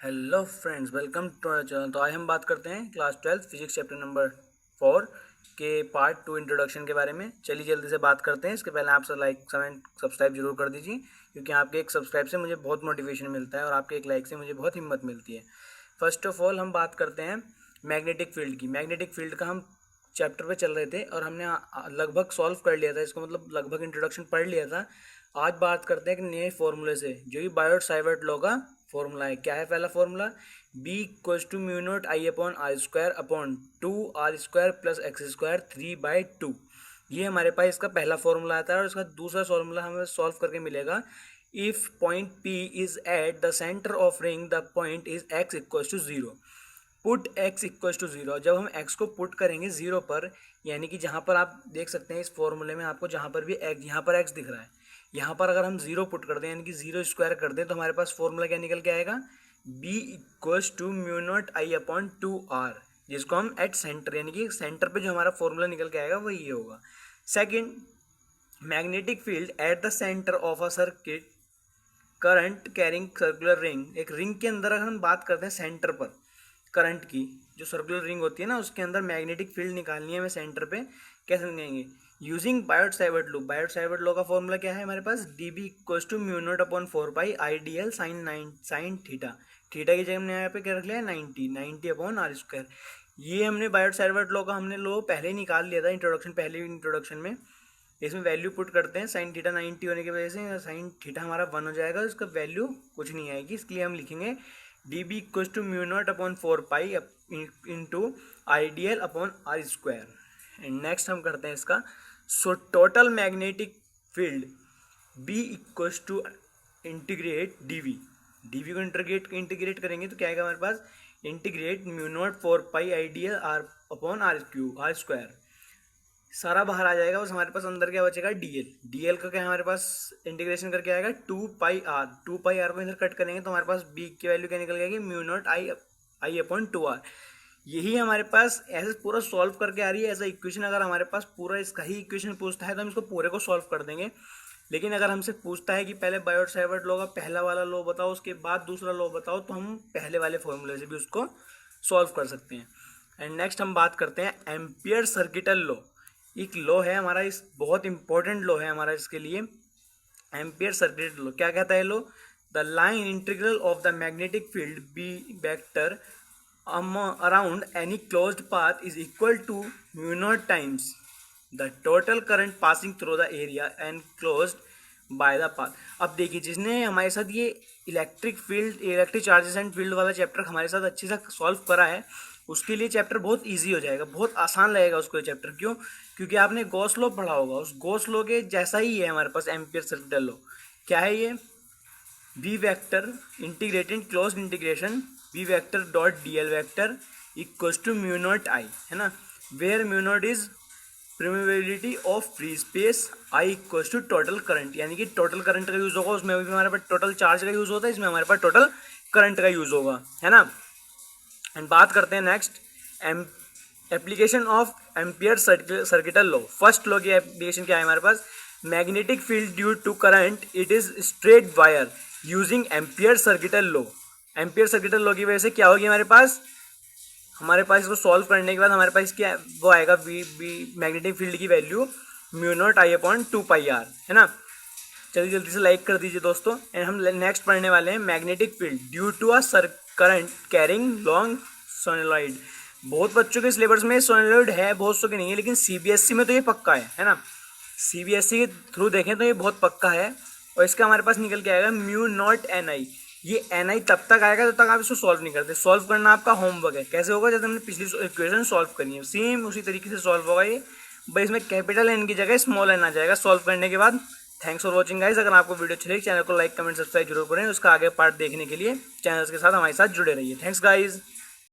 Hello friends, welcome to our channel. तो आज हम बात करते हैं क्लास 12 फिजिक्स चैप्टर नंबर 4 के पार्ट 2 इंट्रोडक्शन के बारे में। चलिए जल्दी से बात करते हैं। इसके पहले आप सब लाइक कमेंट सब्सक्राइब जरूर कर दीजिए, क्योंकि आपके एक सब्सक्राइब से मुझे बहुत मोटिवेशन मिलता है और आपके एक लाइक से मुझे बहुत हिम्मत मिलती है। फर्स्ट ऑफ ऑल हम बात करते हैं मैग्नेटिक फील्ड की। मैग्नेटिक फील्ड का हम चैप्टर पे चल रहे थे और हमने लगभग सॉल्व कर लिया था इसको, मतलब लगभग इंट्रोडक्शन पढ़ लिया था। आज बात करते हैं एक नए फॉर्मूले से, जो कि बायोट-सावर्ट लॉ का फॉर्मूला है। क्या है पहला formula? B equals to mu not I upon R square upon 2r² plus x² 3/2। ये हमारे पास इसका पहला फॉर्मूला आता है। और इसका दूसरा फॉर्मूला हमें सॉल्व करके मिलेगा, if point P is at the centre of ring the point is x equals to 0। Put x equals to 0। जब हम x को पुट करेंगे 0 पर, यानी कि जहाँ पर आप देख सकते हैं इस फॉर्मूले में आपको जहाँ पर भी x, यहाँ पर x दिख रहा है, यहाँ पर अगर हम 0 पुट कर दें यानी कि 0 स्क्वायर कर दें, तो हमारे पास फॉर्मूला क्या निकल के आएगा? b equals to mu not I upon 2r, जिसको हम एट सेंटर यानी कि सेंटर पे जो हमारा फॉर्मूला निकल के आएगा वो ये होगा। Second, magnetic field at the centre of a circuit current carrying circular ring. एक रिंग के अंदर अगर हम बात करते हैं सेंटर पर करंट की, जो सर्कुलर रिंग होती है ना, उसके अंदर मैग्नेटिक फील्ड निकालनी है हमें सेंटर पे। कैसे निकालेंगे? Using Biot Savart law. Biot Savart law का फॉर्मूला क्या है हमारे पास? dB equals to mu naught upon 4 pi IDL sine theta. Theta की जगह हमने यहाँ पे क्या रख लिया? 90 अपॉन आर स्क्वायर। ये हमने बायोट-सावर्ट लॉ का हमने लो पहले ही निकाल लिया था इंट्रोडक्शन, पहले इंट्रोडक्शन में। इसमें वैल्यू पुट करते हैं, साइन थीटा 90 होने की वजह से साइन थीटा हमारा 1 हो जाएगा, इसका वैल्यू कुछ नहीं आएगी। इसके लिए हम लिखेंगे dB equals to mu naught upon 4 pi into IDL upon R square. And next हम करते हैं इसका, so total magnetic field B equals to integrate dV को इंटीग्रेट करेंगे तो क्या आएगा हमारे पास? Integrate mu naught 4 pi IDL R upon R square. सारा बाहर आ जाएगा, बस हमारे पास अंदर क्या बचेगा? डीएल का क्या हमारे पास इंटीग्रेशन करके आएगा? 2 पाई आर को इधर कट करेंगे तो हमारे पास बी की वैल्यू क्या निकल जाएगी? Mu naught I upon 2r। यही हमारे पास ऐसे पूरा सॉल्व करके आ रही है। ऐसा इक्वेशन अगर हमारे पास पूरा इसका ही इक्वेशन पूछता है तो हम इसको पूरे को सॉल्व कर देंगे। लेकिन अगर हमसे पूछता है कि पहले बायोट-सावर्ट लॉ का पहला वाला लॉ बताओ, उसके बाद दूसरा लॉ बताओ, तो हम पहले वाले फॉर्मूले से भी उसको सॉल्व कर सकते हैं। एंड नेक्स्ट हम बात करते हैं एम्पियर सर्किटल लॉ। एक लॉ है हमारा, इस बहुत इंपॉर्टेंट लॉ है हमारा इसके लिए। एम्पियर सर्किटल लॉ क्या कहता है? Law, the line integral of the magnetic field B vector around any closed path is equal to mu naught times the total current passing through the area enclosed by the path. अब देखिए, जिसने हमारे साथ ये electric charges and field वाला chapter हमारे साथ अच्छे से सॉल्व करा है, उसके लिए चैप्टर बहुत इजी हो जाएगा, बहुत आसान लगेगा उसको ये चैप्टर। क्यों? क्योंकि आपने गॉस लॉ पढ़ा होगा। उस गॉस लॉ के जैसा ही है हमारे पास एम्पियर सर्किटल लॉ। क्या है ये? B vector integrated closed integration B vector dot DL vector equals to mu not I, है ना, where mu naught is permeability of free space, I equals to total current, यानी कि total current का use होगा। उसमें भी हमारे पास टोटल चार्ज का यूज होता है, इसमें हमारे पास टोटल करंट का यूज होगा, है ना। एंड बात करते हैं next, application of Ampere circuital law. First law की एप्लीकेशन क्या है हमारे पास? Magnetic field due to current it is straight wire using Ampere circuital law. Ampere circuital law की वजह से क्या होगी हमारे पास इसको सॉल्व करने के बाद हमारे पास क्या वो आएगा? बी मैग्नेटिक फील्ड की value mu not I upon 2 pi R, है ना। जल्दी जल्दी से लाइक कर दीजिए दोस्तों। एंड हम नेक्स्ट पढ़ने वाले हैं magnetic field due to a current carrying long solenoid. बहुत बच्चों के सिलेबस में सोलेनॉइड है, बहुत सौ के नहीं है, लेकिन सीबीएसई में तो ये पक्का है ना। सीबीएसई के थ्रू देखें तो ये बहुत पक्का है। और इसका हमारे पास निकल के आएगा म्यू नॉट एन आई। ये एन आई तब तक आएगा जब तक आप इसको सॉल्व नहीं करते। सॉल्व करना आपका होमवर्क है। कैसे होगा? जैसे हमने पिछली इक्वेशन सॉल्व करनी है, सेम उसी तरीके से सॉल्व होगा ये। भाई इसमें कैपिटल एन की जगह स्मॉल एन आ जाएगा सॉल्व करने के बाद। Thanks for watching guys. अगर आपको वीडियो अच्छी लगी, चैनल को लाइक कमेंट सब्सक्राइब जरूर करें। उसका आगे पार्ट देखने के लिए चैनल के साथ हमारे साथ जुड़े रहिए। Thanks guys.